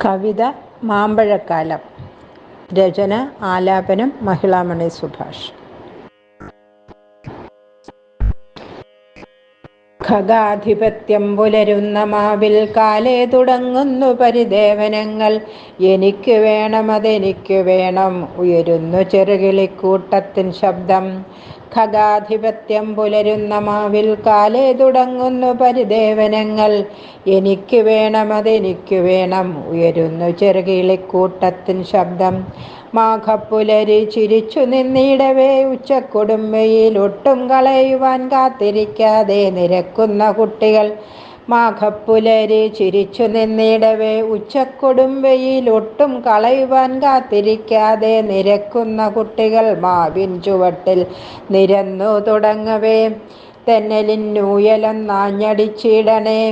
കവിത മാമ്പഴക്കാലം. രചന ആലാപനം മഹിളാമണി സുഭാഷ്. ഖഗാധിപത്യം പുലരുന്ന മാവിൽ കാലേ തുടങ്ങുന്നു പരിദേവനങ്ങൾ. എനിക്കു വേണം, അതെനിക്കു വേണം, ഉയരുന്നു ചെറുകിളിക്കൂട്ടത്തിൻ ശബ്ദം. ഖഗാധിപത്യം പുലരുന്ന മാവിൽ കാലേ തുടങ്ങുന്നു പരിദേവനങ്ങൾ. എനിക്കു വേണം, അതെനിക്കു വേണം, ഉയരുന്നു ചെറുകിളിക്കൂട്ടത്തിൻ ശബ്ദം. മാഘപ്പുലരി ചിരിച്ചു നിന്നിടവേ ഉച്ചക്കൊടുംവെയിൽ ഒട്ടും കളയുവാൻ കാത്തിരിക്കാതെ നിരക്കുന്ന കുട്ടികൾ. മാഘപ്പുലരി ചിരിച്ചു നിന്നിടവേ ഉച്ചക്കൊടുംവെയിൽ ഒട്ടും കളയുവാൻ കാത്തിരിക്കാതെ നിരക്കുന്ന കുട്ടികൾ മാവിൻ ചുവട്ടിൽ നിരന്നു തുടങ്ങവേ. തെന്നലിന്നൂയലൊന്നാഞ്ഞടിച്ചിടണേ,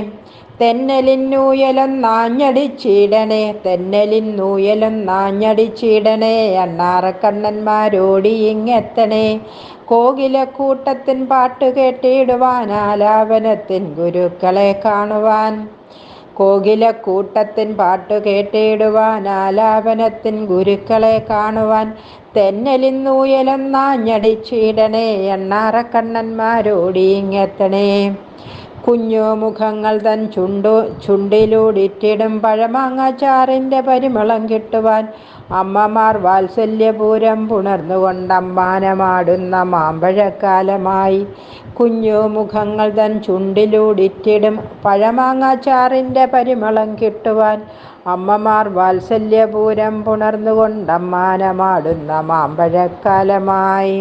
തെന്നലിന്നൂയലൊന്നാഞ്ഞടിച്ചിടണേ, തെന്നലിന്നൂയലൊന്നാഞ്ഞടിച്ചിടണേ, അണ്ണാറക്കണ്ണന്മാരോടി ഇങ്ങെത്തണേ. കോകിലക്കൂട്ടത്തിൻ പാട്ടു കേട്ടിടുവാൻ, ആലാപനത്തിൻ ഗുരുക്കളെ കാണുവാൻ. കോകിലക്കൂട്ടത്തിൻ പാട്ടു കേട്ടിടുവാൻ, ആലാപനത്തിൻ ഗുരുക്കളെ കാണുവാൻ. തെന്നലിന്നൂയലൊന്നാഞ്ഞടിച്ചിടണേ, അണ്ണാറക്കണ്ണന്മാരോടി ഇങ്ങെത്തണേ. കുഞ്ഞു മുഖങ്ങൾ തൻ ചുണ്ടിലൂടിറ്റിടും പഴമാങ്ങാച്ചാറിൻ്റെ പരിമളം കിട്ടുവാൻ, അമ്മമാർ വാത്സല്യപൂരം പുണർന്നുകൊണ്ടമ്മാനമാടുന്ന മാമ്പഴക്കാലമായി. കുഞ്ഞു മുഖങ്ങൾ തൻ ചുണ്ടിലൂടിറ്റിടും പഴമാങ്ങാച്ചാറിൻ്റെ പരിമളം കിട്ടുവാൻ, അമ്മമാർ വാത്സല്യപൂരം പുണർന്നുകൊണ്ടമ്മാനമാടുന്ന മാമ്പഴക്കാലമായി.